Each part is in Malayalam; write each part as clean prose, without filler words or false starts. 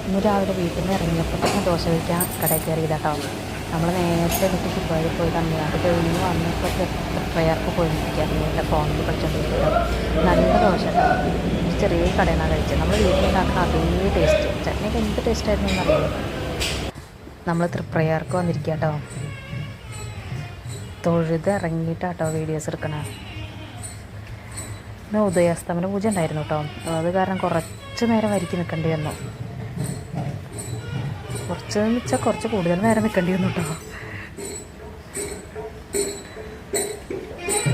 ഇന്ന് രാവിലെ വീട്ടിൽ നിന്ന് ഇറങ്ങിയപ്പോൾ തന്നെ ദോശ കഴിക്കാൻ കടയിൽ കയറിയതാട്ടോ. നമ്മൾ നേരത്തെ വീട്ടിൽ ഫുട്ബോളിൽ പോയി തമിഴ്നാട് കഴിഞ്ഞ് വന്നപ്പോൾ പ്രയർക്ക് പോയിരിക്കുക. വീട്ടിലെ ഫോണിൽ കളിച്ചുകൊണ്ടിരിക്കുക. നല്ല ദോശ കേട്ടോ. ചെറിയ കടയിൽ നിന്നാണ് കഴിച്ചത്. നമ്മൾ വീട്ടിലുണ്ടാക്കുന്ന അതേ ടേസ്റ്റ്. ചട്നിക്ക് എന്ത് ടേസ്റ്റായിരുന്നു എന്നറിയാം. നമ്മൾ തൃപ്രയാർക്ക് വന്നിരിക്കുക കേട്ടോ. തൊഴുത് ഇറങ്ങിയിട്ടാട്ടോ വീഡിയോസ് എടുക്കണേ. ഇന്ന് ഉദയാസ്തമന പൂജ ഉണ്ടായിരുന്നു കേട്ടോ. അത് കാരണം കുറച്ച് നേരം വരിക്ക് നിൽക്കേണ്ടി വന്നു. കുറച്ചെന്ന് വെച്ചാൽ കുറച്ച് കൂടുതൽ നേരം നിൽക്കേണ്ടി വന്നു കേട്ടോ.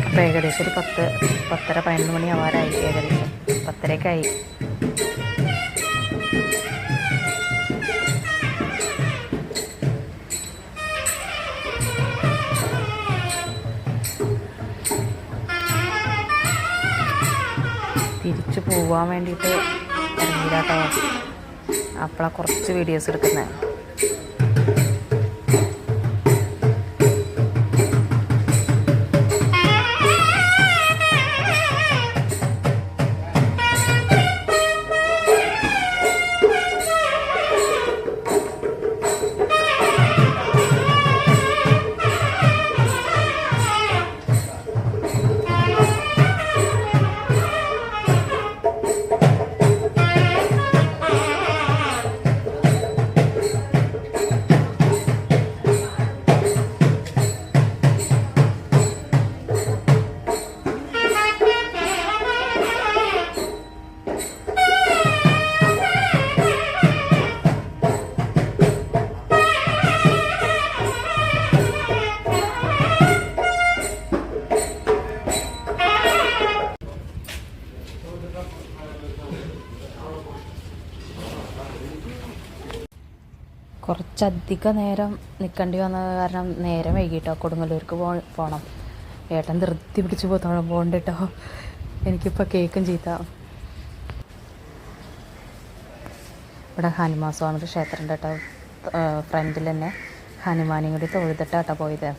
അപ്പോൾ ഏകദേശം ഒരു 10-11 മണി ആവാറായി. ഏകദേശം 10:30 തിരിച്ചു പോവാൻ വേണ്ടിയിട്ട് ഇറങ്ങിയില്ല കേട്ടോ. അപ്പോഴാണ് കുറച്ച് വീഡിയോസ് എടുക്കുന്നത്. കുറച്ചധികം നേരം നിൽക്കേണ്ടി വന്നത് കാരണം നേരം വൈകിട്ടോ. കൊടുങ്ങല്ലൂർക്ക് പോകണം. ഏട്ടൻ ധൃതി പിടിച്ച് പോകണ്ട കേട്ടോ. എനിക്കിപ്പോൾ കേക്കും ചീത്ത. ഇവിടെ ഹനുമാൻ സ്വാമിയുടെ ക്ഷേത്രം ഉണ്ട് കേട്ടോ. ഫ്രണ്ടിൽ തന്നെ ഹനുമാനെയും കൂടി തൊഴുതിട്ടാട്ടോ പോയത്.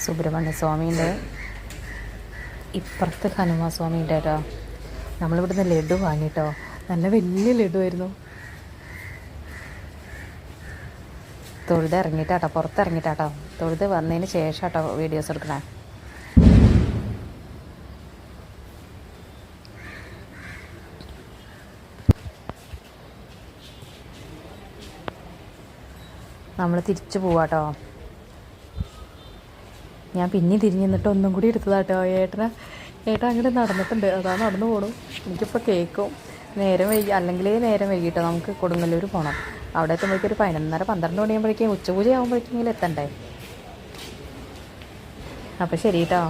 സുബ്രഹ്മണ്യ സ്വാമീൻ്റെ ഇപ്പുറത്ത് ഹനുമാൻ സ്വാമീൻ്റെ കേട്ടോ. നമ്മളിവിടുന്ന് ലഡു വാങ്ങിട്ടോ. നല്ല വലിയ ലഡുവായിരുന്നു. തൊഴുത് ഇറങ്ങിയിട്ടാട്ടോ, പുറത്തിറങ്ങിയിട്ടാട്ടോ. തൊഴുത് വന്നതിന് ശേഷം കേട്ടോ വീഡിയോസ് എടുക്കണേ. നമ്മൾ തിരിച്ചു പോവാട്ടോ. ഞാൻ പിന്നെ തിരിഞ്ഞ് നിന്നിട്ട് ഒന്നും കൂടി എടുത്തതാട്ടോ. ഏട്ടൻ അങ്ങോട്ട് നടന്നിട്ടുണ്ട്. അതാ നടന്നു പോകണം. എനിക്കിപ്പോൾ കേൾക്കും. നേരം വൈകി, അല്ലെങ്കിൽ നേരം വൈകിട്ടോ. നമുക്ക് കൊടുങ്ങല്ലൂർ പോകണം. അവിടെ എത്തുമ്പോഴേക്കും ഒരു 11:30-12 മണിയാകുമ്പോഴേക്കും ഉച്ചപൂജ ആകുമ്പോഴേക്കെങ്കിലും എത്തണ്ടേ. അപ്പോൾ ശരി കേട്ടോ.